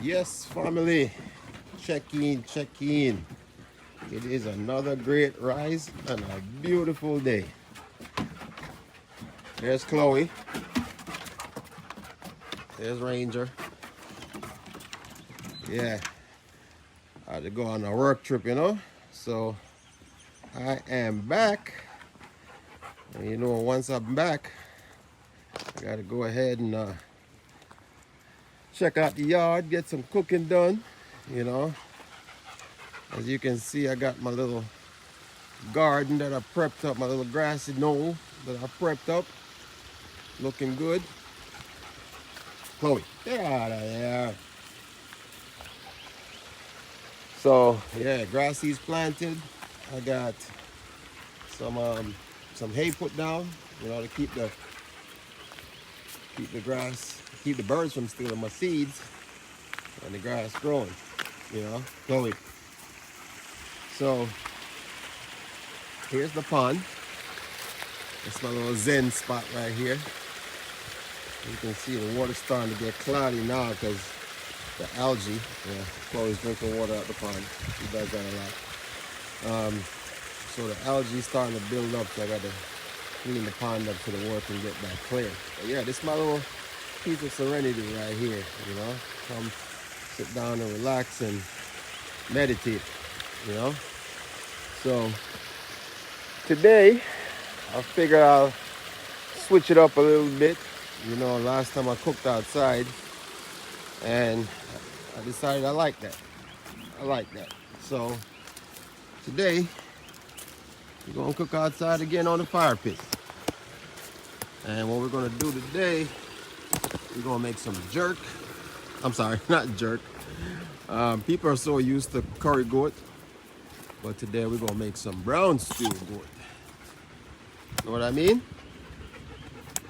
Yes, family. Check in, check in. It is another great rise and a beautiful day. There's Chloe. There's Ranger. Yeah, I had to go on a work trip. So I am back. And once I'm back, I gotta go ahead and check out the yard, get some cooking done. You know, as you can see, I got my little garden that I prepped up, my little grassy knoll that I prepped up. Looking good. Chloe, get out of there. So yeah, grass seeds planted. I got some hay put down, to keep the grass, keep the birds from stealing my seeds and the grass growing. Chloe. So here's the pond. It's my little zen spot right here. You can see the water's starting to get cloudy now because the algae. Yeah, Chloe's drinking water out the pond. She does that a lot. So the algae starting to build up, so I got to clean the pond up to the water and get that clear. But yeah, this is my little piece of serenity right here. Come sit down and relax and meditate. You know. So today, I figured I'll switch it up a little bit. Last time I cooked outside, and I decided I like that. So today, we're gonna cook outside again on the fire pit. And what we're gonna do today, we're gonna make some jerk. I'm sorry, not jerk. People are so used to curry goat, but today we're gonna make some brown stew goat. Know what I mean?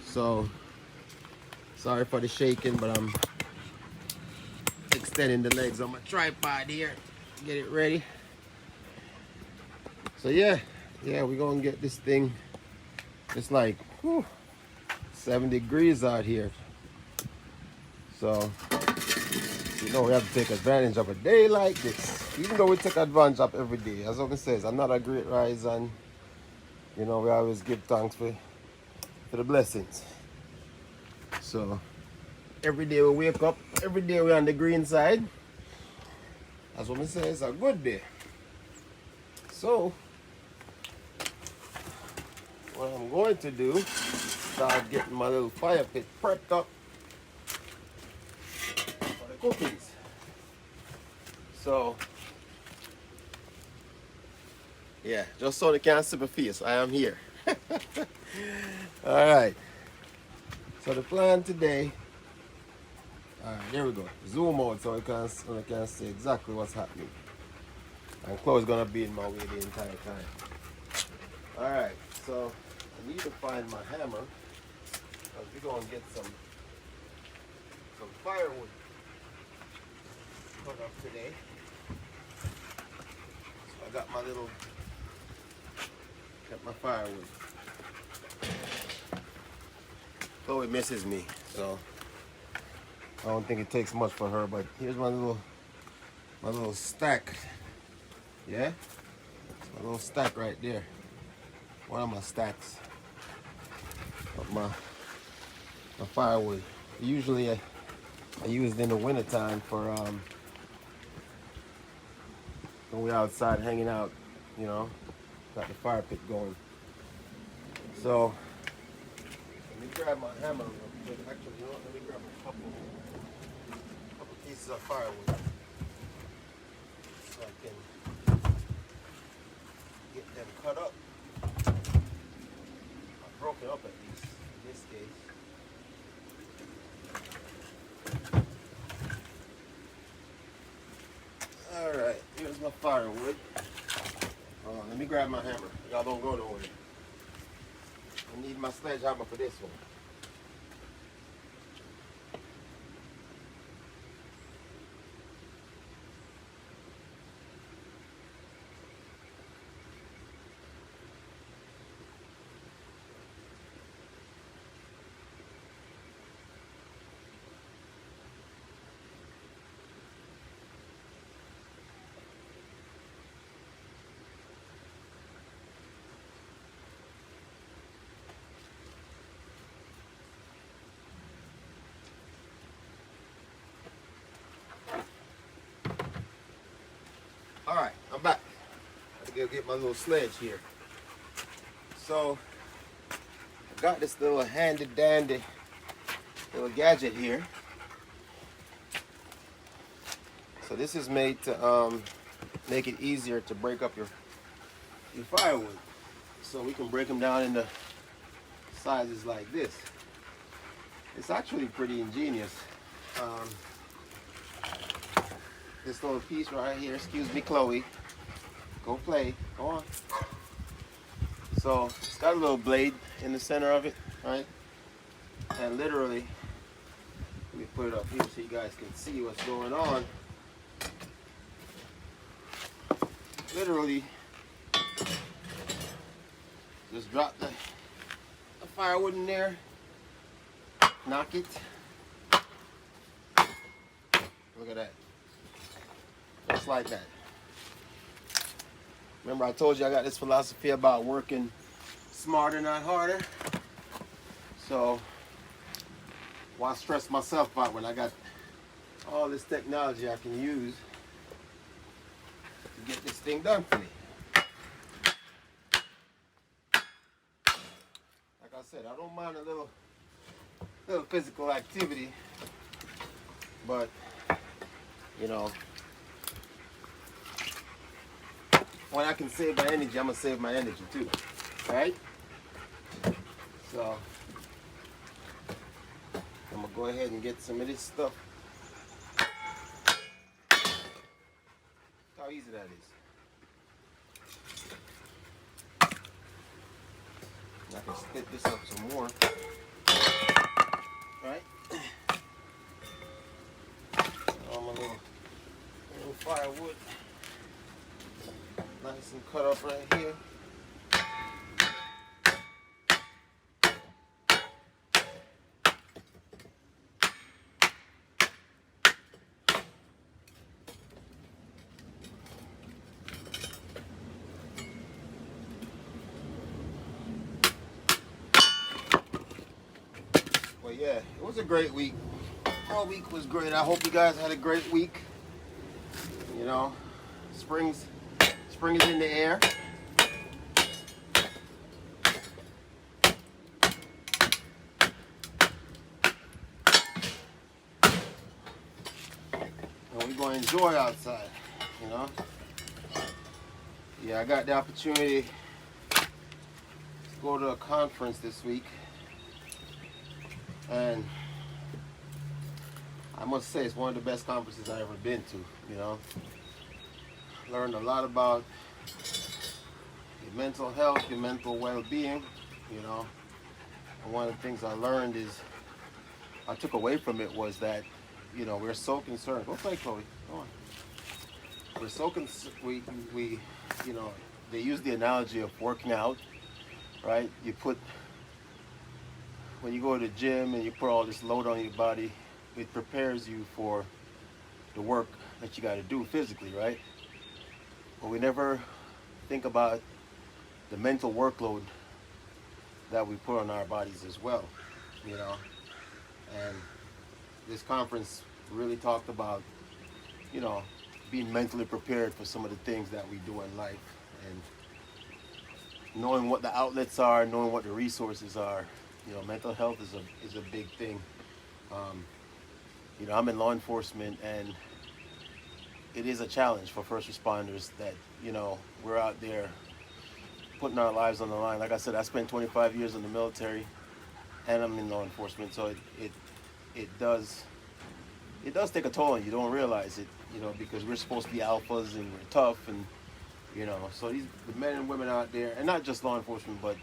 So, sorry for the shaking, but I'm extending the legs on my tripod here. Get it ready. So yeah, we're gonna get this thing. It's like 7 degrees out here. So, we have to take advantage of a day like this. Even though we take advantage of every day. As Uncle says, another great rise, and we always give thanks for the blessings. So, every day we wake up, every day we're on the green side. That's what I say, it's a good day. So, what I'm going to do, start getting my little fire pit prepped up for the cookies. So, yeah, just so they can't see my face, I am here. Alright. So the plan today, alright, there we go. Zoom out so I can see exactly what's happening. And Chloe's gonna be in my way the entire time. Alright, so I need to find my hammer because we're gonna get some firewood cut up today. So I got my firewood. Chloe misses me, so I don't think it takes much for her, but here's my little stack. Yeah? It's my little stack right there. One of my stacks of my firewood. Usually I use it in the wintertime for when we're outside hanging out, got the fire pit going. So let me grab my hammer real quick. Actually, let me grab a couple pieces of firewood so I can get them cut up. I've broken up at least in this case. Alright, here's my firewood. Let me grab my hammer. Y'all don't go nowhere. I need my sledgehammer for this one. go get my little sledge here. So I got this little handy dandy little gadget here. So this is made to make it easier to break up your firewood. So we can break them down into sizes like this. It's actually pretty ingenious. This little piece right here, excuse me, Chloe. Go play, go on. So it's got a little blade in the center of it, right? And literally, let me put it up here so you guys can see what's going on. Literally, just drop the firewood in there, knock it. Look at that. Just like that. Remember I told you I got this philosophy about working smarter, not harder. So why stress myself out when I got all this technology I can use to get this thing done for me? Like I said, I don't mind a little physical activity, but you know, when I can save my energy, I'm gonna save my energy too, right? So I'm gonna go ahead and get some of this stuff. How easy that is. I can split this up some more, right? All my little firewood, nice and cut up right here. Well, yeah, it was a great week. All week was great. I hope you guys had a great week. You know, spring is in the air. And we're going to enjoy outside, you know. Yeah, I got the opportunity to go to a conference this week. And I must say it's one of the best conferences I've ever been to, you know. Learned a lot about your mental health, your mental well-being, you know. And one of the things I learned is, I took away from it was that, you know, we're so concerned. Go play, Chloe. Go on. We're so we you know, they use the analogy of working out, right? When you go to the gym and you put all this load on your body, it prepares you for the work that you got to do physically, right? But we never think about the mental workload that we put on our bodies as well, you know. And this conference really talked about, you know, being mentally prepared for some of the things that we do in life, and knowing what the outlets are, knowing what the resources are. You know, mental health is a big thing. You know, I'm in law enforcement, and it is a challenge for first responders that, you know, we're out there putting our lives on the line. Like I said, I spent 25 years in the military, and I'm in law enforcement, so it does take a toll on you. You don't realize it, you know, because we're supposed to be alphas and we're tough, and you know, so the men and women out there, and not just law enforcement, but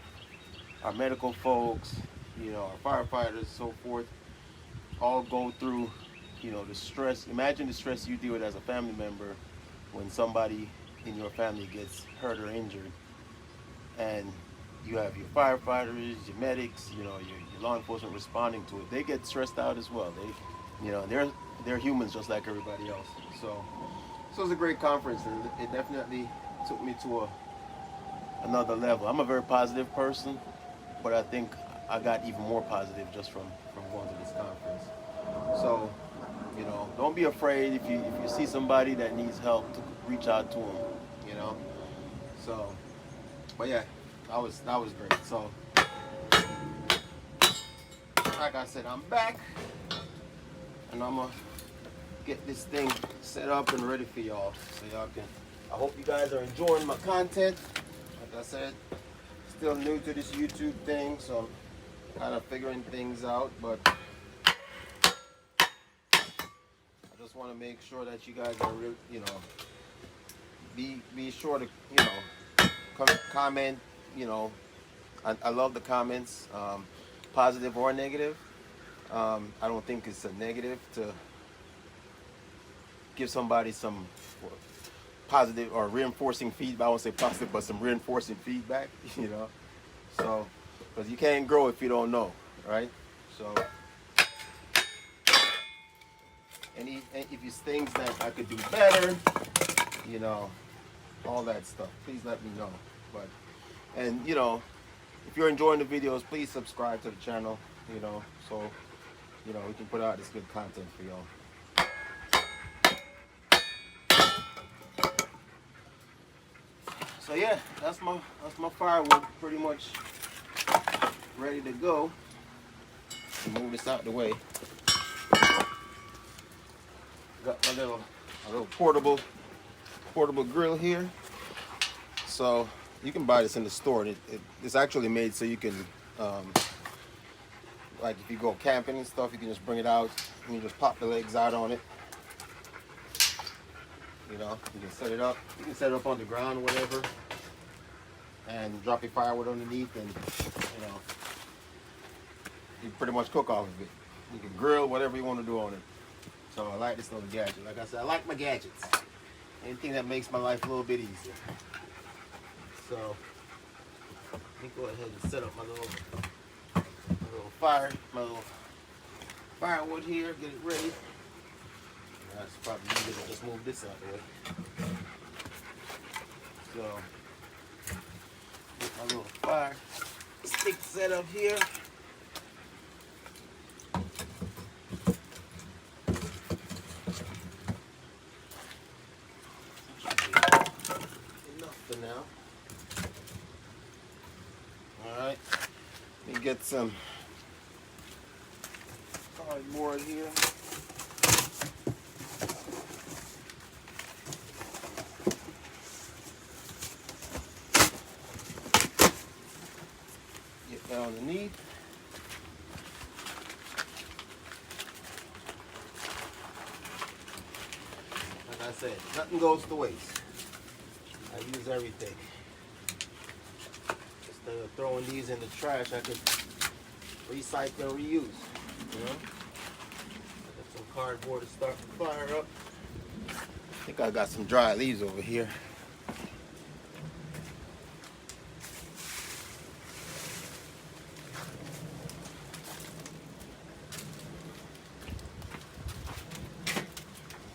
our medical folks, you know, our firefighters, so forth, all go through, you know, the stress. Imagine the stress you deal with as a family member when somebody in your family gets hurt or injured, and you have your firefighters, your medics, you know, your law enforcement responding to it. They get stressed out as well. They, you know, they're humans just like everybody else. So it was a great conference, and it definitely took me to another level. I'm a very positive person, but I think I got even more positive just from going to this conference. So, you know, don't be afraid if you see somebody that needs help to reach out to them, you know. So, but yeah, that was great. So, like I said, I'm back, and I'm gonna get this thing set up and ready for y'all, so y'all can. I hope you guys are enjoying my content. Like I said, still new to this YouTube thing, so I'm kind of figuring things out, but I just want to make sure that you guys are, you know, be sure to, you know, comment. You know, I love the comments, positive or negative. I don't think it's a negative to give somebody some positive or reinforcing feedback. I won't say positive, but some reinforcing feedback. You know, so because you can't grow if you don't know, right? So if it's things that I could do better, you know, all that stuff, please let me know. But, and you know, if you're enjoying the videos, please subscribe to the channel, you know, so you know we can put out this good content for y'all. So yeah, that's my firewood pretty much ready to go. Move this out the way. Got my little portable grill here. So you can buy this in the store. It's actually made so you can, like if you go camping and stuff, you can just bring it out and you just pop the legs out on it. You know, you can set it up. You can set it up on the ground, whatever, and drop your firewood underneath, and you know, you pretty much cook off of it. You can grill whatever you want to do on it. So I like this little gadget. Like I said, I like my gadgets. Anything that makes my life a little bit easier. So let me go ahead and set up my little firewood here. Get it ready. That's probably easier to just move this out of the way. So get my little fire stick set up here. Enough for now. All right. Let me get some cardboard here. Get down underneath. Like I said, nothing goes to waste. I use everything. Instead of throwing these in the trash, I could recycle and reuse. You know? Got some cardboard to start the fire up. I think I got some dry leaves over here.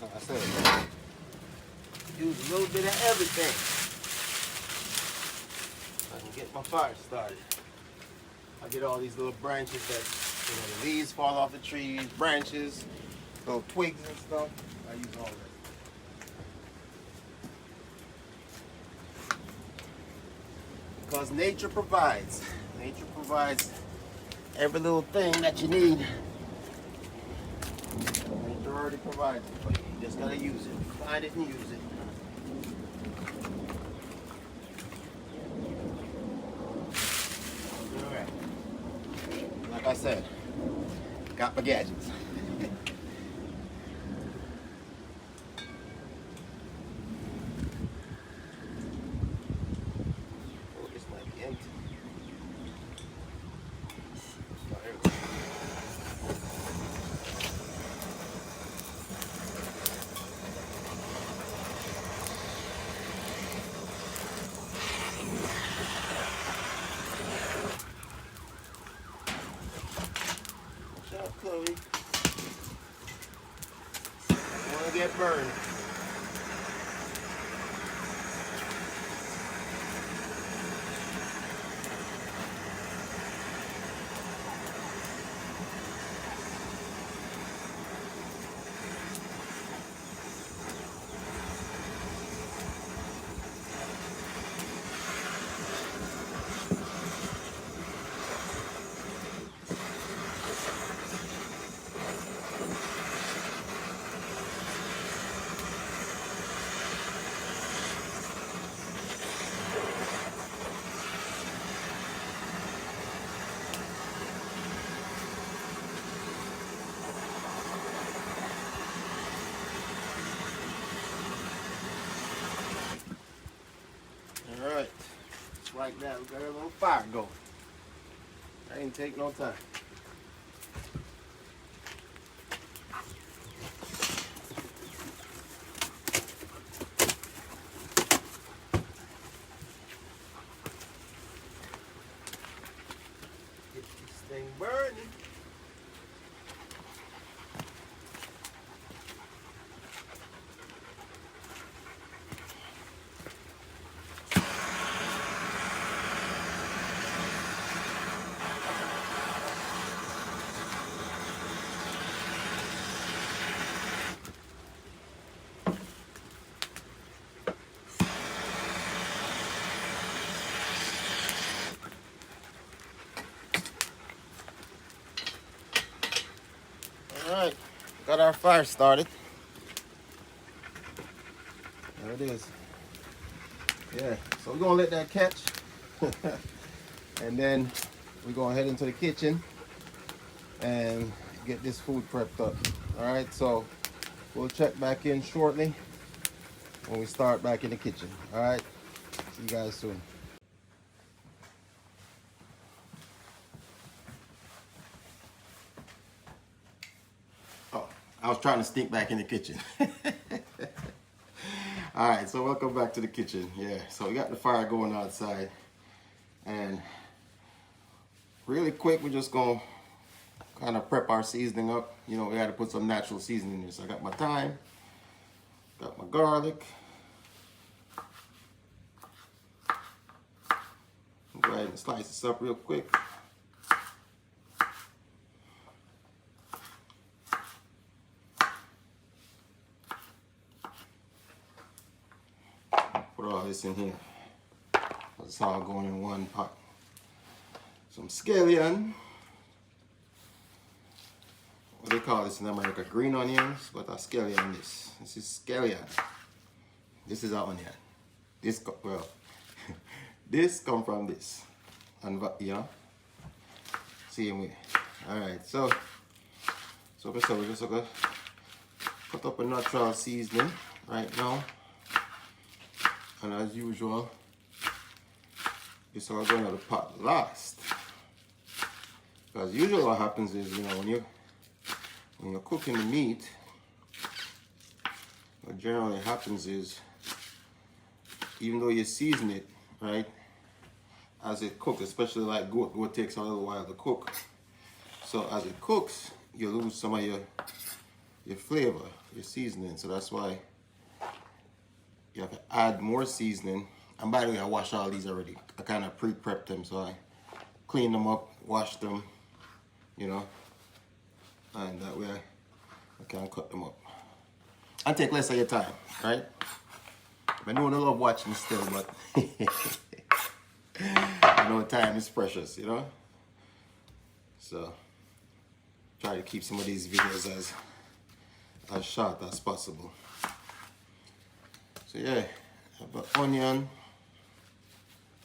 Like I said, use a little bit of everything. I can get my fire started. I get all these little branches that, you know, the leaves fall off the trees, branches, little twigs and stuff. I use all that. Because nature provides. Nature provides every little thing that you need. Nature already provides it for you. You just gotta use it. Find it and use it. Alright. Like I said, got my gadgets. Chloe, I want to get burned. like that. We got a little fire going. I ain't take no time. Get this thing burning. All right, got our fire started. There it is. Yeah, so we're gonna let that catch. And then we're gonna head into the kitchen and get this food prepped up. All right, so we'll check back in shortly when we start back in the kitchen. All right, see you guys soon. Oh, I was trying to sneak back in the kitchen. All right, so welcome back to the kitchen. Yeah, so we got the fire going outside, and really quick, we're just gonna kind of prep our seasoning up. You know, we got to put some natural seasoning in there. So I got my thyme, got my garlic. Go ahead and slice this up real quick. Put all this in here. It's all going in one pot. Some scallion. What do they call this in America? Green onions, but a scallion this. This is scallion. This is our onion. This, well, this come from this. And, you know, same way. All right, so we're just gonna put up a natural seasoning right now. And as usual, this all going to the pot last. Because usually what happens is, you know, when you're cooking the meat, what generally happens is, even though you season it, right, as it cooks, especially like goat takes a little while to cook. So as it cooks, you lose some of your flavor, your seasoning. So that's why you have to add more seasoning. And by the way, I washed all these already. I kind of pre-prepped them, so I cleaned them up, washed them, you know, and that way I can cut them up and take less of your time, right? I know I love watching still, but I know time is precious, you know. So try to keep some of these videos as short as possible. So yeah, I have an onion.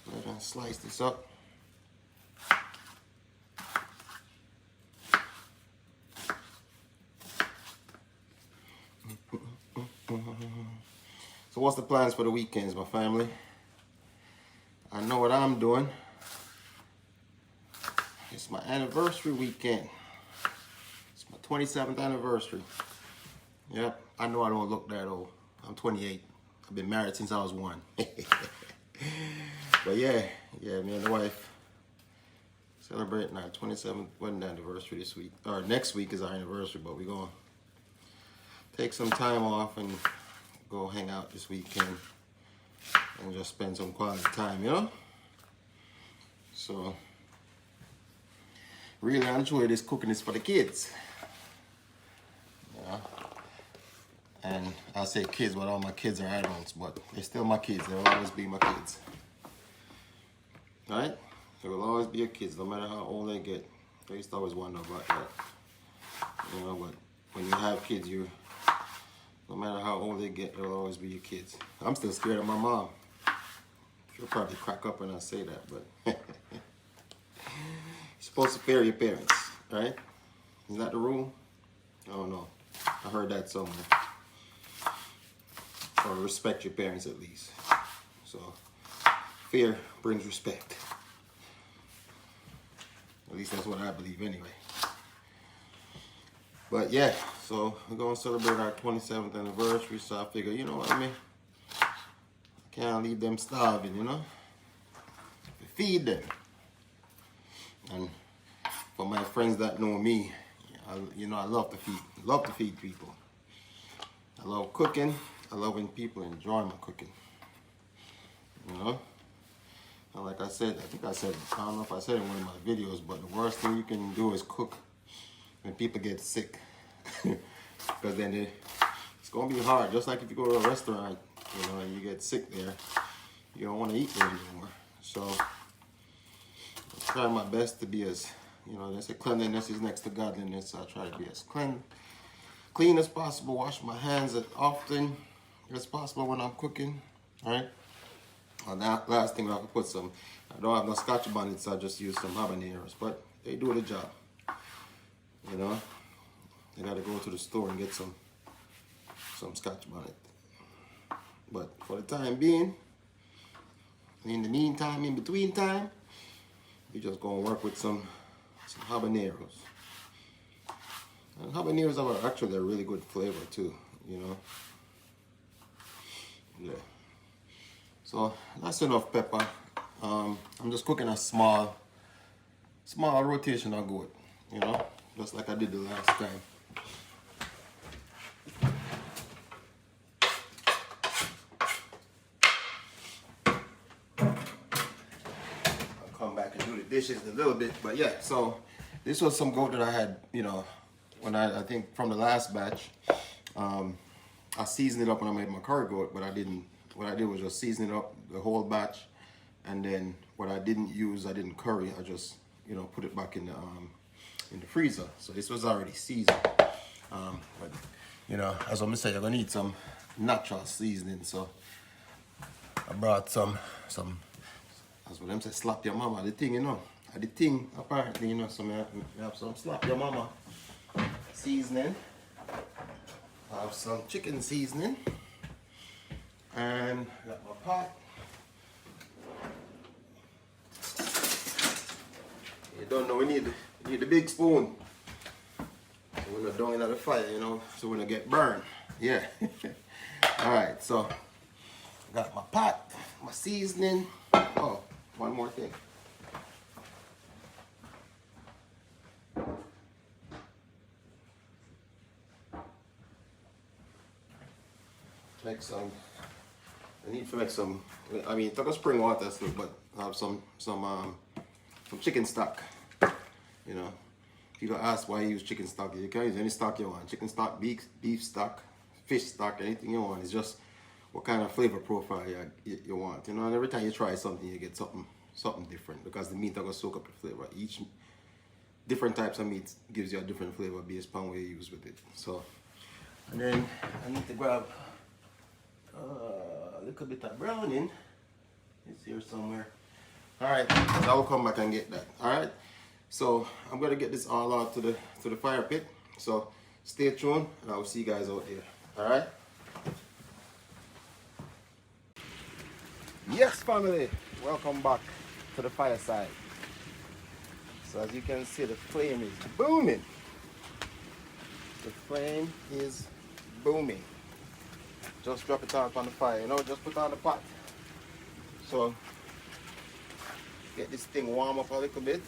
Go ahead and slice this up. So what's the plans for the weekends, my family? I know what I'm doing. It's my anniversary weekend. It's my 27th anniversary. Yep, I know I don't look that old. I'm 28. I've been married since I was 1. But yeah, me and the wife celebrating our 27th wedding anniversary this week. Or next week is our anniversary, but we're gonna take some time off and go hang out this weekend and just spend some quality time, you know? So really I enjoy this cooking is for the kids. You know? And I say kids, but all my kids are adults, but they're still my kids. They'll always be my kids. Right? They will always be your kids, no matter how old they get. I used to always wonder about that. You know, but when you have kids, no matter how old they get, they'll always be your kids. I'm still scared of my mom. She'll probably crack up when I say that, but you're supposed to fear your parents, right? Isn't that the rule? I don't know. I heard that somewhere. Or respect your parents at least. So fear brings respect. At least that's what I believe anyway. But yeah, so we're gonna celebrate our 27th anniversary, so I figure, you know what I mean? Can't leave them starving, you know? Feed them. And for my friends that know me, I love to feed people. I love cooking. I love when people enjoy my cooking. You know? And like I said, I don't know if I said it in one of my videos, but the worst thing you can do is cook when people get sick. Because then it's going to be hard. Just like if you go to a restaurant, you know, and you get sick there, you don't want to eat there anymore. So I try my best to be as, you know, they say cleanliness is next to godliness. So I try to be as clean as possible. Wash my hands as often as possible when I'm cooking. All right. And that last thing, I can put some, I don't have no scotch bonnets, so I just use some habaneros, but they do the job. You know, you gotta go to the store and get some scotch bonnet. But for the time being, in the meantime, in between time, we're just gonna work with some habaneros. And habaneros are actually a really good flavor too, you know. Yeah. So that's enough pepper. I'm just cooking a small rotation of goat, you know, just like I did the last time. I'll come back and do the dishes in a little bit, but yeah. So this was some goat that I had, you know, when I think from the last batch. I seasoned it up when I made my curry goat, but I didn't. What I did was just season it up the whole batch, and then what I didn't curry. I just, you know, put it back in the freezer. So this was already seasoned. But you know, as I'm saying, you're gonna need some natural seasoning. So I brought some. That's what them say. Slap your mama. The thing, you know, the thing apparently, you know. So I have some slap your mama seasoning. I have some chicken seasoning. And got my pot. You don't know, we need the big spoon. So we're not doing it at the fire, you know, so we're not get burned. Yeah. Alright, so got my pot, my seasoning. Oh, one more thing. I need to make some, I mean, take a spring water still, but I have some chicken stock. You know, people ask why you use chicken stock. You can use any stock you want. Chicken stock, beef stock, fish stock, anything you want. It's just what kind of flavor profile you want. You know, and every time you try something, you get something different because the meat are gonna soak up the flavor. Each different types of meat gives you a different flavor based upon what you use with it. So, and then I need to grab a little bit of browning. It's here somewhere. Alright, so I'll come back and get that. Alright, so I'm gonna get this all out to the fire pit. So stay tuned and I'll see you guys out there. Alright. Yes, family, welcome back to the fireside. So as you can see, the flame is booming. The flame is booming. Just drop it out on the fire, you know, just put on the pot. So, get this thing warm up a little bit.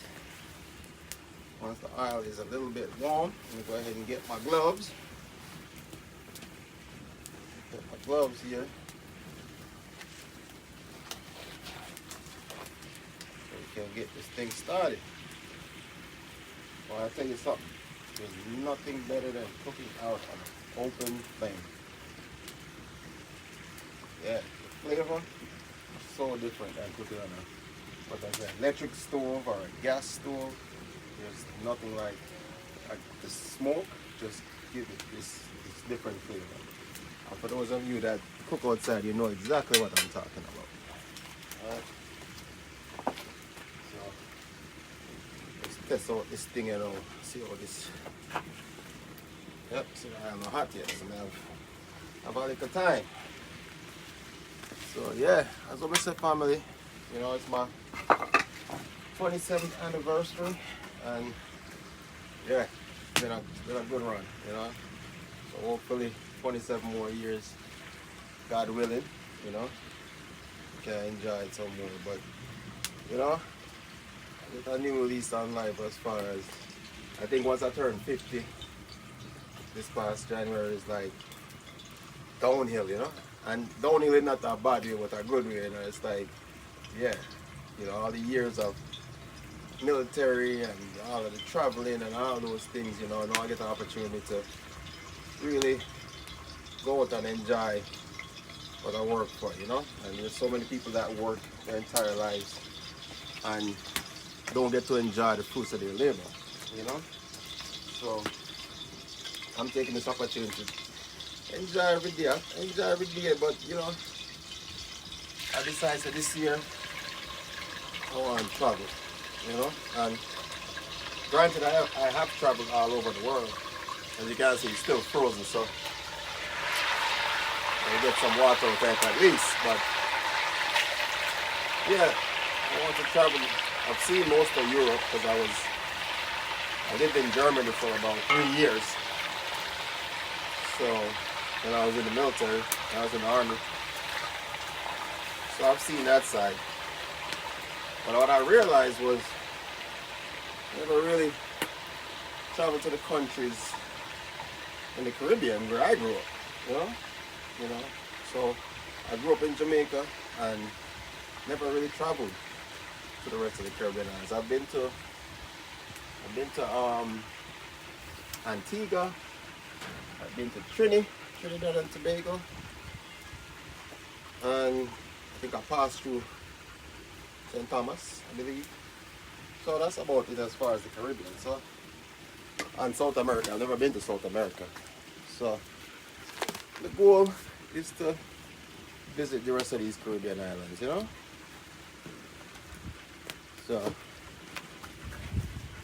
Once the oil is a little bit warm, I'm gonna go ahead and get my gloves. Get my gloves here. So we can get this thing started. Well, I'll tell you something. There's nothing better than cooking out on an open flame. Yeah, the flavor is so different than cooking on an electric stove or a gas stove. There's nothing like the smoke just give it this different flavor. And for those of you that cook outside, you know exactly what I'm talking about. Alright. So let's test out this thing, you know, see how this. Yep, see I am not hot yet, so I have a little time. So yeah, as I said, family, You know, it's my 27th anniversary, and yeah, it's been a good run, you know. So hopefully 27 more years, God willing, you know, can enjoy it some more. But you know, it's a new lease on life as far as I think once I turned 50 this past January is like downhill, you know. And downhill is not a bad way, but a good way, you know. It's like, yeah, you know, all the years of military and all of the traveling and all those things, you know, now I get an opportunity to really go out and enjoy what I work for, you know. And there's so many people that work their entire lives and don't get to enjoy the fruits of their labor, you know. So I'm taking this opportunity to enjoy every day, but you know, I decided that this year I want to travel, you know. And granted, I have traveled all over the world. As you can see, it's still frozen, so I'll get some water tank at least. But yeah, I want to travel. I've seen most of Europe because I lived in Germany for about 3 years. So when I was in the military, I was in the army. So I've seen that side. But what I realized was I never really traveled to the countries in the Caribbean where I grew up, you know. So I grew up in Jamaica and never really traveled to the rest of the Caribbean islands. I've been to Antigua, I've been to Trinidad and Tobago, and I think I passed through St. Thomas, I believe. So that's about it as far as the Caribbean. So, and South America, I've never been to South America. So the goal is to visit the rest of these Caribbean islands, you know? So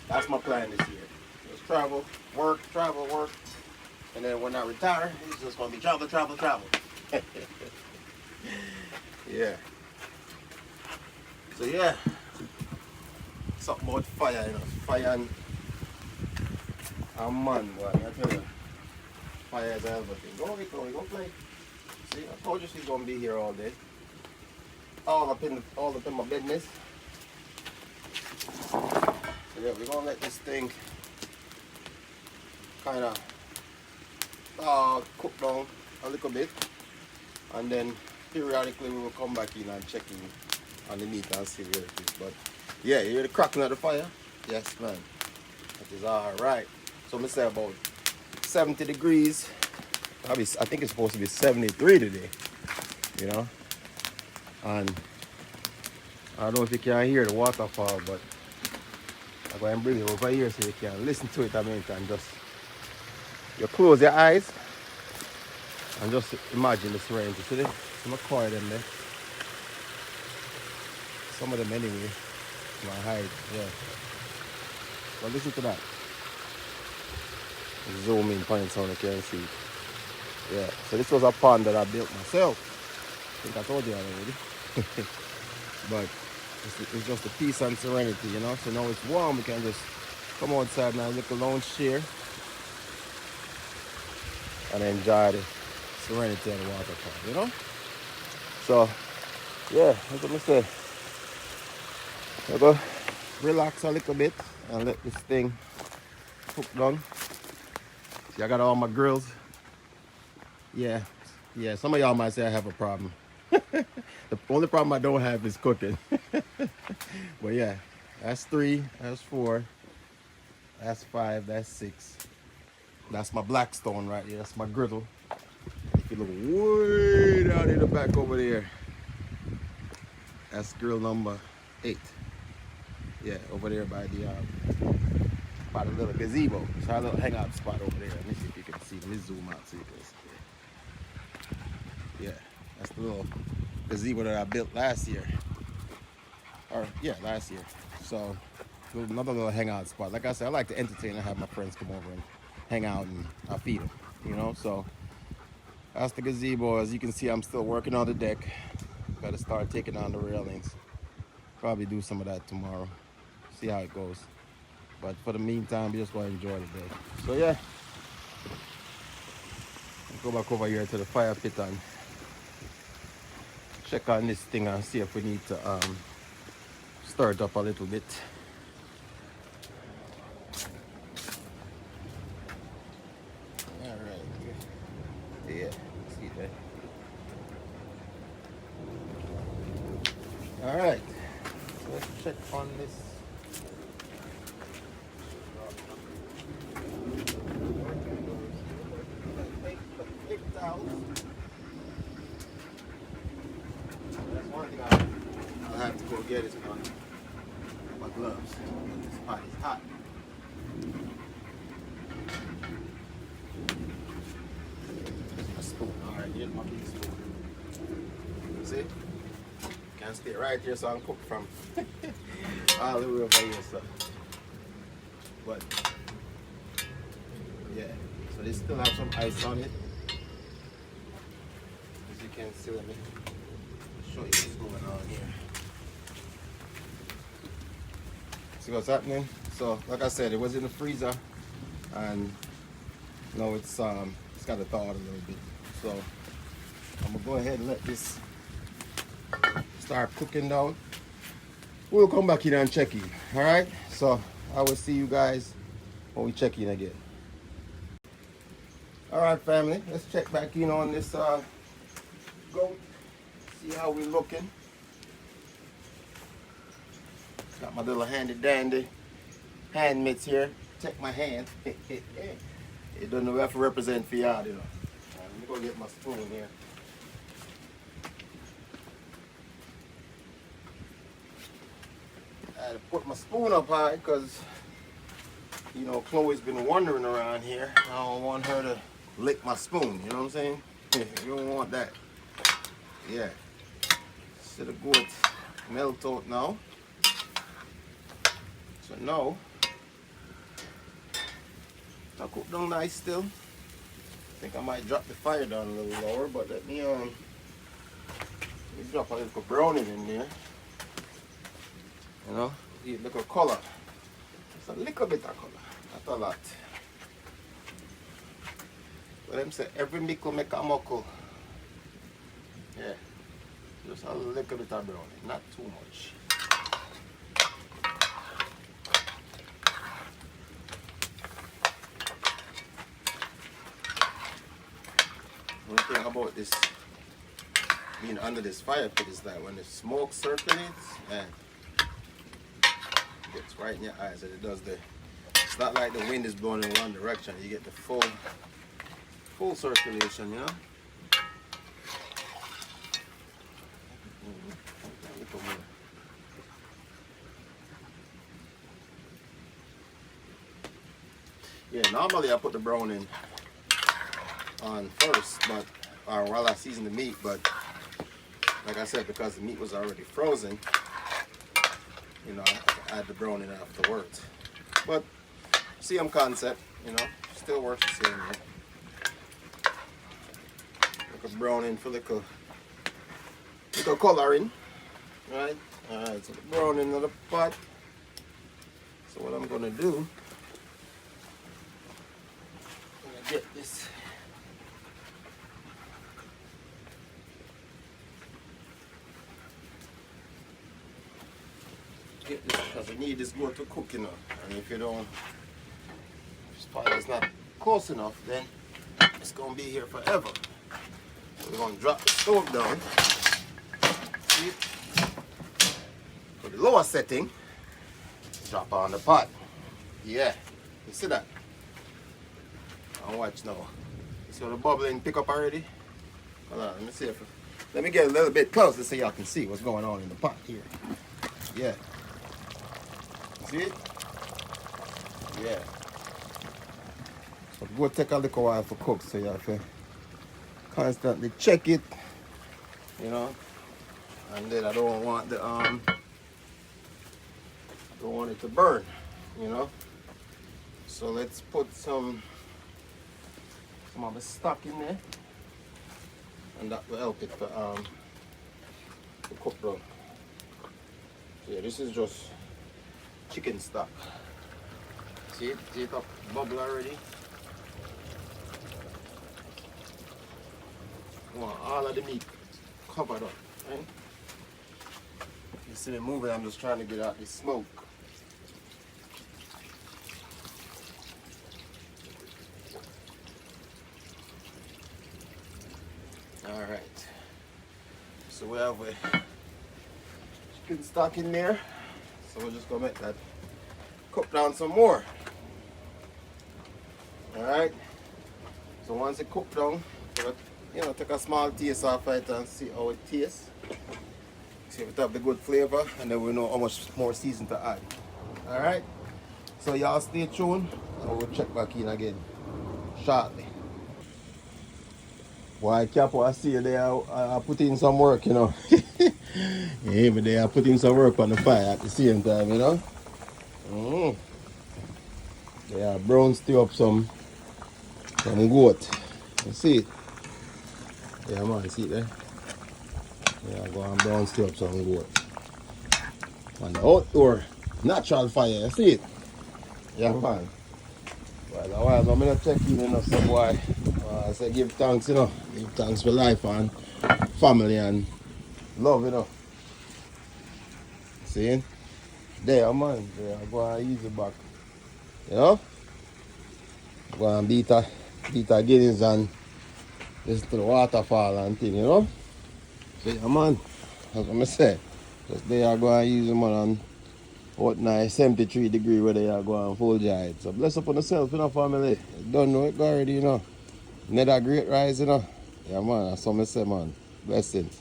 that's my plan this year. Just travel, work, and then when I retire, it's just gonna be travel. Yeah. So yeah, something about fire, you know, fire and man, boy, I tell you, fire is everything. Go play. See, I told you she's gonna be here all day. All up in my business. So yeah, we're gonna let this thing kind of cook down a little bit, and then periodically we will come back in and check in on the meat and see where it is. But yeah, you hear the cracking of the fire? Yes, man. That is all right. So I'm gonna say about 70 degrees. I think it's supposed to be 73 today, you know. And I don't know if you can hear the waterfall, but I'm going to bring it over here so you can listen to it. I mean, and just you close your eyes and just imagine the serenity. See some car them there. Some of them anyway. My height, yeah. But listen to that. Zoom in point so you can see. Yeah. So this was a pond that I built myself. I think I told you already. But it's just the peace and serenity, you know. So now it's warm, we can just come outside now, look a lounge chair, and enjoy the serenity of the waterfall, you know. So yeah, that's what I say. I'll go relax a little bit and let this thing cook down. See, I got all my grills. Yeah, some of y'all might say I have a problem. The only problem I don't have is cooking. But yeah, that's 3, that's 4, that's 5, that's 6. That's my Blackstone right here. That's my griddle. If you look way down in the back over there, that's grill number 8. Yeah, over there by the little gazebo. So a little hangout spot over there. Let me see if you can see. Let me zoom out so you can see. Yeah, that's the little gazebo that I built last year. Last year. So another little hangout spot. Like I said, I like to entertain and have my friends come over and hang out, and I feed them, you know. So that's the gazebo. As you can see, I'm still working on the deck. Got to start taking on the railings. Probably do some of that tomorrow. See how it goes. But for the meantime, we just going to enjoy the day. So yeah, go back over here to the fire pit and check on this thing and see if we need to stir it up a little bit. All right. Yeah. See that. All right. So let's check on this. That's one thing I'll have to go get is my gloves. This pot is hot. A spoon. All right, here's my big spoon. See? Can't stay right here, so I can cook from all the way over here. So, but yeah. So they still have some ice on it. As you can see, let me show you what's going on here. See what's happening? So, like I said, it was in the freezer, and now it's got to thaw out a little bit. So I'm gonna go ahead and let this start cooking down. We'll come back in and check in. All right. So I will see you guys when we check in again. All right, family. Let's check back in on this goat. See how we're looking. Got my little handy dandy hand mitts here. Check my hand. It doesn't know have to represent for y'all, you know. Let me go get my spoon here. I had to put my spoon up high because, you know, Chloe's been wandering around here. I don't want her to lick my spoon, you know what I'm saying? You don't want that. Yeah. So the goat melt out now. So now, I cook down nice still. I think I might drop the fire down a little lower, but let me drop a little browning in there. You know, a little color. Just a little bit of color, not a lot. But them say every mickle make a muckle. Yeah, just a little bit of browning, not too much. One thing about this being under this fire pit is that when the smoke circulates, man, it gets right in your eyes, and it does it's not like the wind is blowing in one direction. You get the full circulation, you know. Yeah, normally I put the browning on first, but while I season the meat, but like I said, because the meat was already frozen, you know, I add the browning afterwards. But same concept, you know, still works the same way. Like a browning for little coloring, right? All right, so the browning of the pot. So what I'm gonna do, I'm gonna get this. Because I need this goat to cook, you know. And if this pot is not close enough, then it's gonna be here forever. So we're gonna drop the stove down. See? For the lower setting, drop on the pot. Yeah, you see that? Now watch now. You see how the bubbling pick up already? Hold on, let me see let me get a little bit closer so y'all can see what's going on in the pot here. Yeah. See it? Yeah. So go take a little while for cook, so you have to constantly check it, you know. And then I don't want it to burn, you know. So let's put some of the stock in there, and that will help it to cook down. So yeah, this is just chicken stock. See it? See it up bubble already? Want all of the meat covered up, right? You see me moving, I'm just trying to get out the smoke. Alright. So we have a chicken stock in there. So we're just gonna make that cook down some more. Alright. So once it cooked down, we'll, take a small taste off it and see how it tastes. See if it have the good flavor, and then we'll know how much more season to add. Alright? So y'all stay tuned, and we'll check back in again shortly. Why, Capo, I see you there, I put in some work, Yeah, but they are putting some work on the fire at the same time. Mm. They are brown stew up some goat. You see it? Yeah, man, see it there? Yeah, go and brown stew up some goat. On the outdoor, natural fire, you see it? Yeah, man. Well, a while I'm going to check in, some boy. I say give thanks, Give thanks for life and family and love. See? There, man. There, go and easy back. Go and beat a Guinness and listen to the waterfall and thing. So, yeah, man. That's what I say. Just there, go and use man and out nice 73 degree where they are going full giant. So bless up on yourself, family. You don't know it already, Another great rise, Yeah, man, that's what I say, man. Blessings.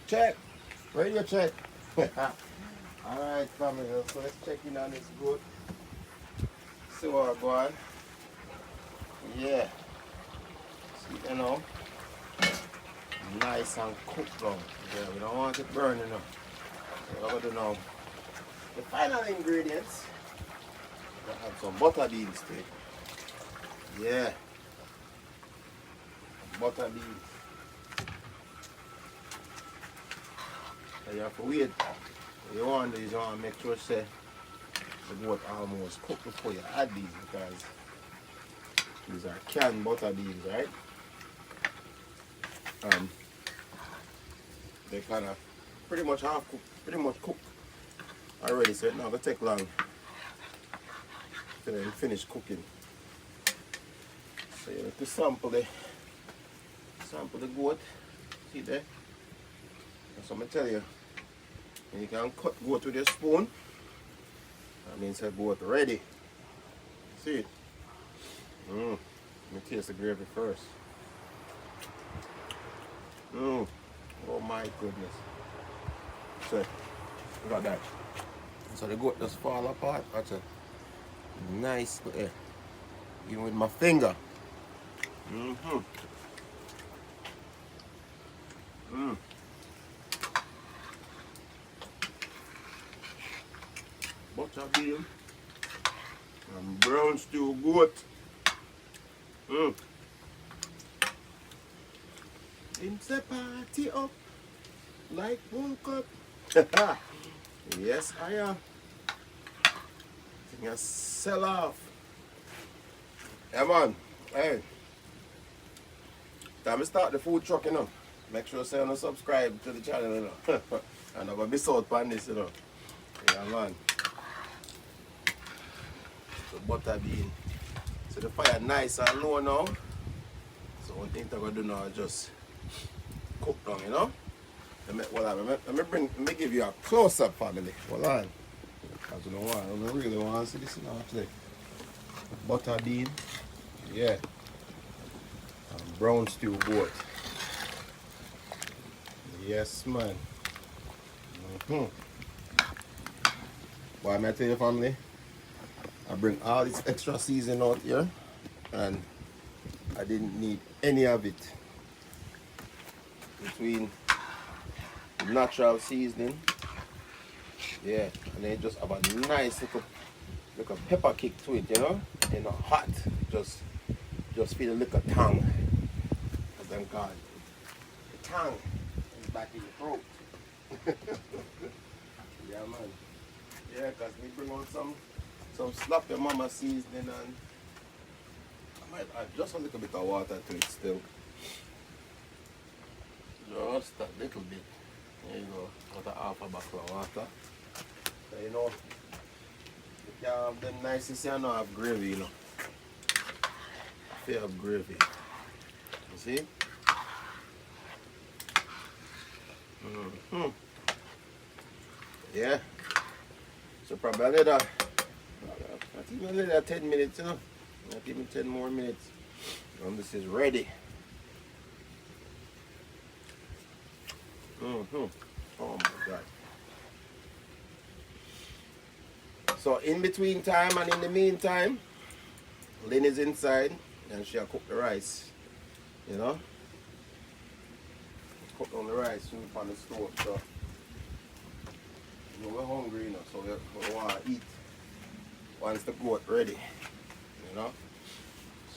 Check. Radio check. Alright, family, so let's check in on this goat. See what I go on. Yeah. See, nice and cooked down. Yeah, we don't want it burning up. So what I'm going to do now, the final ingredients, I add some butter beans to it. Yeah. Butter beans. So you have to wait. What you want to do is you want to make sure say the goat almost cooked before you add these, because these are canned butter beans, right? They kind of pretty much half cooked, pretty much cooked already, so it's not going to take long till they finish cooking. So you have to sample the goat. See there? That's what I tell you. And you can cut goat with your spoon. That means the goat ready. See it? Let me taste the gravy first. Oh my goodness. So, look at that. So the goat just fall apart. That's a nice, even with my finger. Butter bean and brown stew goat. Him say party up like woke up. Yes, I am. Thing a sell off. Yeah, man. Hey. Time to start the food truck, Make sure you subscribe to the channel, you know. And I'm gonna miss out on this, you know. Yeah, man. The butter bean. So the fire nice and low now. So one thing I'm gonna do now is just cook down, you know. Let me give you a close-up, family. Hold on. Because you know what, I don't really want to see this now today. Butter bean. Yeah. And brown stew goat. Yes, man. Why may I tell you, family? I bring all this extra seasoning out here, and I didn't need any of it. Between the natural seasoning, yeah, and then just have a nice little pepper kick to it, you know? You know, hot. Just feel a little tang. As them call it. The tang is back in your throat. Yeah, man. Yeah, because we bring out some slap your mama seasoning, and I might add just a little bit of water to it still. Just a little bit. There you go. About half a bottle of water. So, you know, you can have them nicest, you know, have gravy, you know. If you have gravy. You see? Yeah. So probably not even a little 10 minutes, you know. Not even 10 more minutes. And this is ready. Oh my God. So in between time and in the meantime, Lynn is inside and she'll cook the rice. You know? Cook on the rice on the stove. So you know, we're hungry, you know, so we want to eat once the goat ready. You know?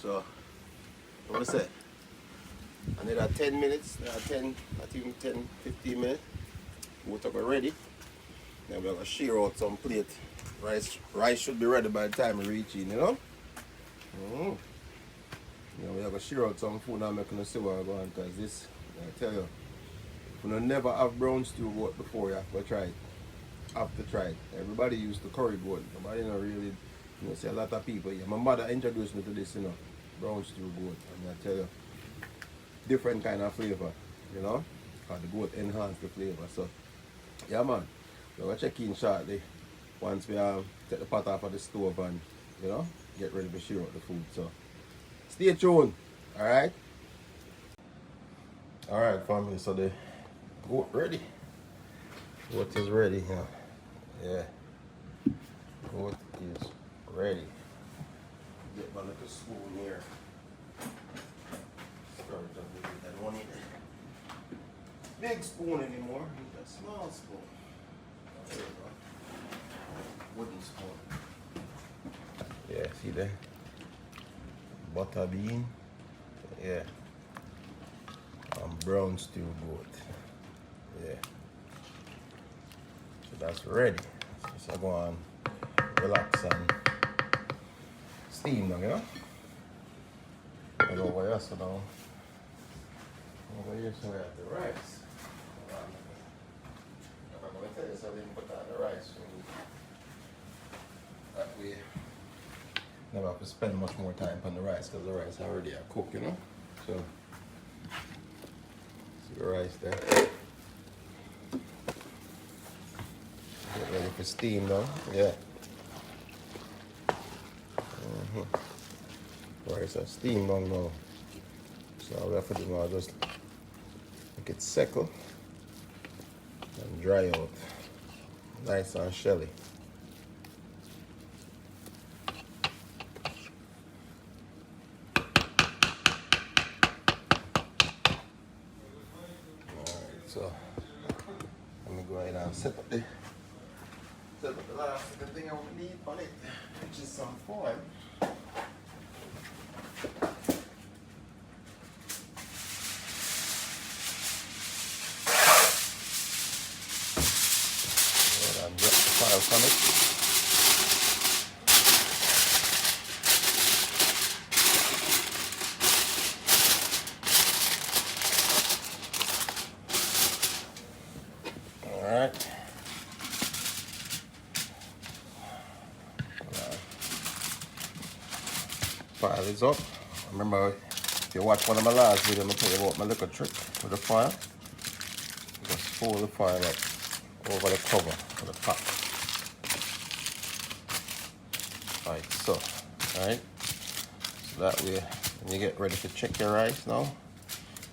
So what I say? Another 10 minutes, 10, not even 10, 15 minutes. We'll talk ready. Then we're gonna shear out some plate. Rice should be ready by the time we reach in, you know? You know, we're gonna shear out some food now. I'm gonna see what I'm going, because this, I tell you, if you never have brown stew goat before, you have to try it. Have to try it. Everybody used to curry goat. Nobody not really, you know, see a lot of people. Yeah, my mother introduced me to this, you know, brown stew goat. And I tell you, different kind of flavor, you know, because the goat enhance the flavor. So, yeah, man, we're gonna check in shortly once we take the pot off of the stove and, you know, get ready to shear out the food. So, stay tuned, alright? Alright, family, so the goat ready. Goat is ready here. Yeah, goat is ready. Get my little spoon here. I don't need a big spoon anymore. I need a small spoon. Oh, there you go. Wooden spoon. Yeah, see there? Butter bean. Yeah. And brown stew goat. Yeah. So that's ready. So I go on, relax and steam now, you know? I go over here, so now. Over here, so we have the rice. I'm going to tell you something, put down the rice. That way, never have to spend much more time on the rice, because the rice already are cooked, you know? So, see the rice there. Get ready for steam now. Yeah. Rice are steamed on now. So all we have to do now is just make it settle and dry out. Nice and shelly. Alright, so let me go ahead and set up the last thing I will need on it, which is some foil. And get the file from it. Fire is up. Remember, if you watch one of my last videos, I'm going to tell you about my little trick with the fire. Just fold the fire up over the cover of the pot. Like so. Alright? So that way, when you get ready to check your rice now,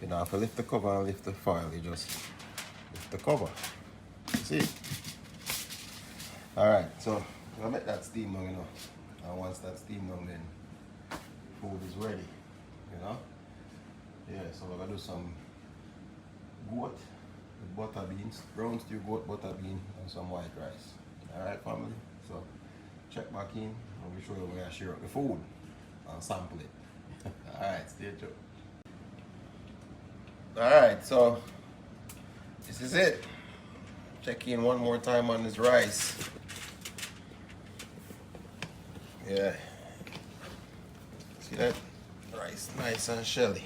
you don't have to lift the cover and lift the foil. You just lift the cover. See? Alright, so I'll make that steam down, you know. And once that steam down, then food is ready, you know. Yeah, so we're gonna do some goat with butter beans, brown stew goat butter bean, and some white rice. Alright, family. So check back in and we'll show you where I share up the food and sample it. Alright, stay tuned. Alright, so this is it. Check in one more time on this rice. Yeah. See that? Rice nice and shelly.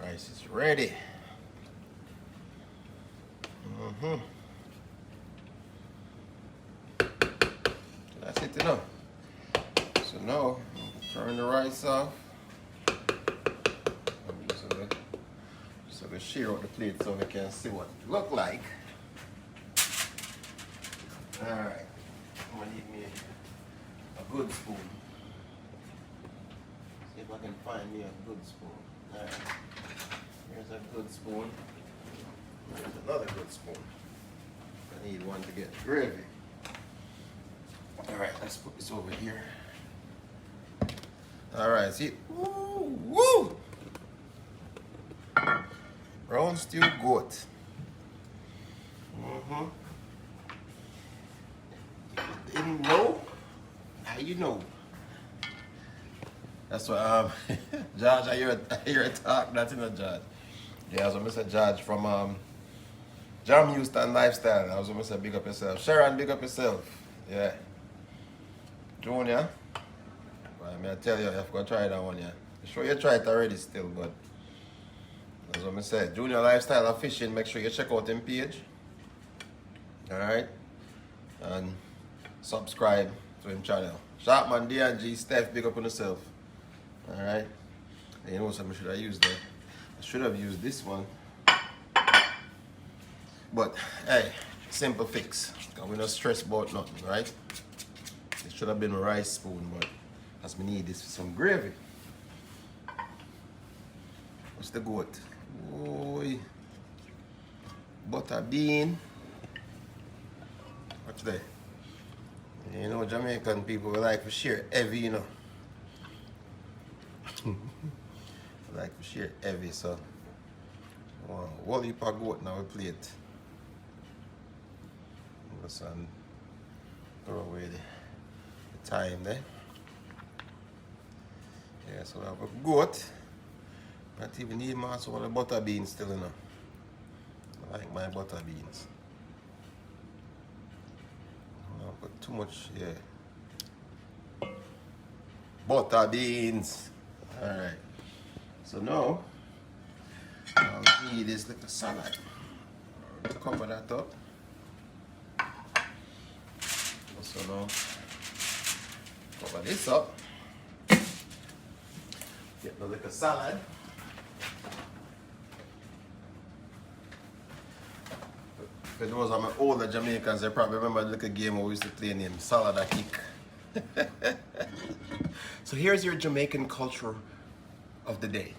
Rice is ready. That's it enough. So now, turn the rice off. So we shear out the plate so we can see what it look like. Alright, I'm gonna need me a good spoon. See if I can find me a good spoon. Alright, here's a good spoon. Here's another good spoon. I need one to get gravy. Alright, let's put this over here. Alright, see? Woo! Woo! Brown stew goat. Didn't know? Now you know. That's what George, I hear a talk, that's in a George. Yeah, I was Mr. George from Jam Houston Lifestyle. I was Mr. Big Up Yourself. Sharon, big up yourself. Yeah. Junior. Well, I tell you, you have to try that one, yeah. I'm sure you tried it already still, but that's what I said. Junior Lifestyle of Fishing, make sure you check out him page. Alright? And subscribe to him channel. Sharpman D&G, Steph, big up on yourself. Alright? You know something should I use there? I should have used this one. But hey, simple fix. We don't stress about nothing, right? It should have been a rice spoon, but as we need this for some gravy. What's the goat? Oy. Butter bean. What's that? You know, Jamaican people we like to share heavy, you know. We like to share heavy, so whole heap of goat now we plate. And throw away the thyme there. Yeah, so we have a goat. Not even need much of the butter beans still, you know. I like my butter beans. Not put too much, yeah. Butter beans. Alright. So now I'll need this little salad. Cover that up. So now cover this up. Get the little salad. For those of my older Jamaicans, they probably remember the little game we used to play named Salad a Kick. So here's your Jamaican culture of the day.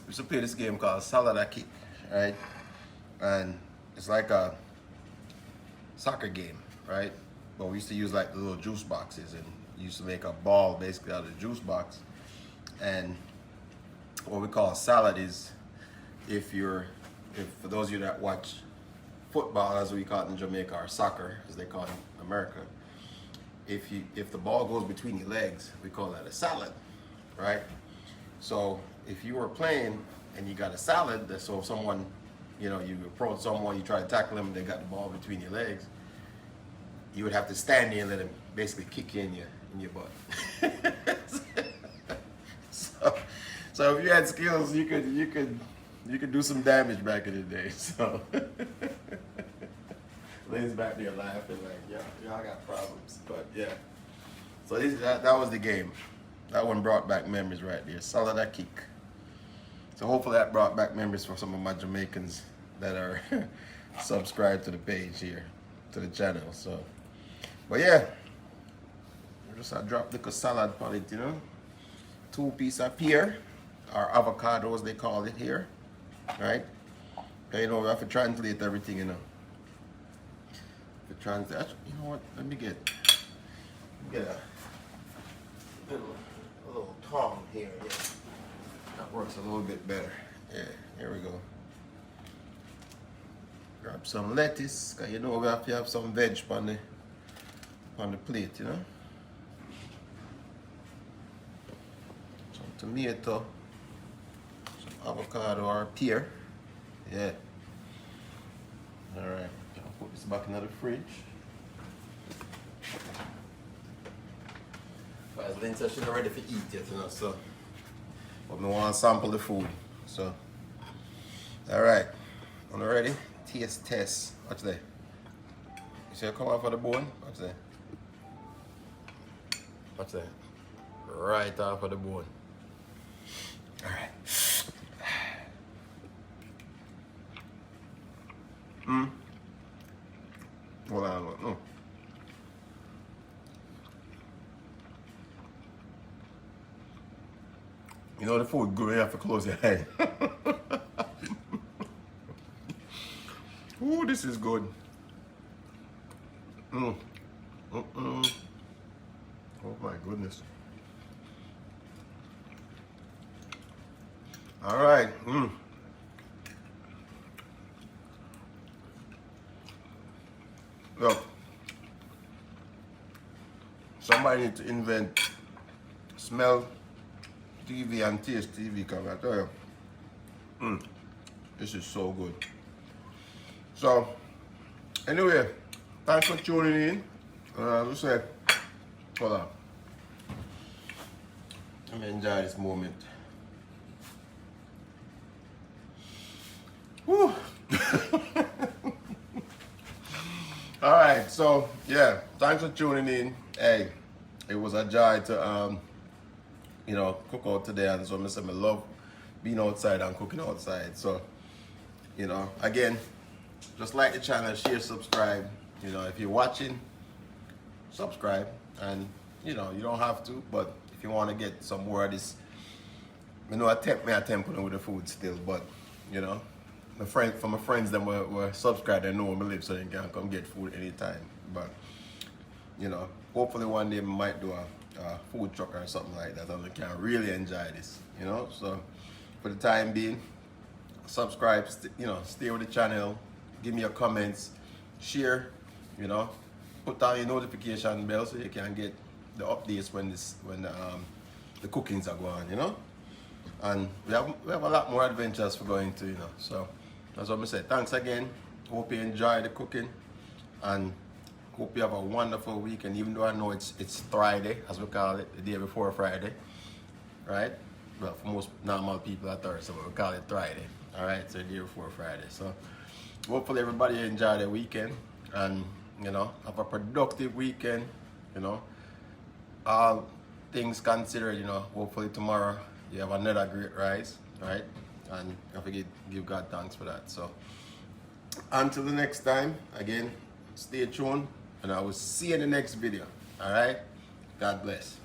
We used to play this game called Salad a Kick, right? And it's like a soccer game, right? But we used to use like the little juice boxes and used to make a ball basically out of the juice box. And what we call a salad is, if for those of you that watch football, as we call it in Jamaica, or soccer as they call it in America, if the ball goes between your legs, we call that a salad, right? So if you were playing and you got a salad, so if someone, you approach someone, you try to tackle them, and they got the ball between your legs, you would have to stand there and let them basically kick you in your butt. So if you had skills, you could do some damage back in the day. So Lynn's back there laughing like, yeah, y'all got problems. But yeah. So that was the game. That one brought back memories right there. Solid kick. So hopefully that brought back memories for some of my Jamaicans that are subscribed to the page here, to the channel. So, but yeah, just I dropped the salad on it, you know. 2 pieces of pear, or avocados they call it here, right? And, you know, we have to translate everything, you know. You know what? Let me get a little tongue here. Yeah, that works a little bit better. Yeah, here we go. Grab some lettuce, cause you know we have to have some veg on the plate, you know. Some tomato, some avocado or pear. Yeah. All right. I'll put this back into the fridge. But as Lynn said, she's not ready for eat yet, you know, so. But I want to sample the food, so. All right. I'm ready. Taste test. Watch that. You see it come off of the bone? Watch that. Watch that. Right off of the bone. All right. Hold on. No. You know the food good, you have to close your eye. Ooh, this is good. Oh my goodness. All right. Look, somebody need to invent smell TV and taste TV, because I tell you, this is so good. So, anyway, thanks for tuning in. As I said, hold on. Let me enjoy this moment. Woo! All right, so yeah, thanks for tuning in. Hey, it was a joy to you know, cook out today, and so I love being outside and cooking outside. So, you know, again, just like the channel, share, subscribe. You know, if you're watching, subscribe, and you know, you don't have to, but if you want to get some more of this, you know, attempt with the food still, but you know, my friends that were subscribed, they know where I live, so they can come get food anytime. But you know, hopefully one day we might do a food truck or something like that, and we can really enjoy this. You know, so for the time being, subscribe. You know, stay with the channel. Give me your comments, share. You know, put on your notification bell so you can get the updates when the cookings are going. You know, and we have a lot more adventures for going to. You know, so that's what I say. Thanks again. Hope you enjoy the cooking, and hope you have a wonderful weekend. Even though I know it's Friday, as we call it, the day before Friday, right? Well, for most normal people, it's Thursday, but we call it Friday. All right, so the day before Friday. So hopefully everybody enjoy their weekend, and you know, have a productive weekend. You know, all things considered. You know, hopefully tomorrow you have another great rise, right? And you have to give God thanks for that. So until the next time, again, stay tuned, and I will see you in the next video. All right? God bless.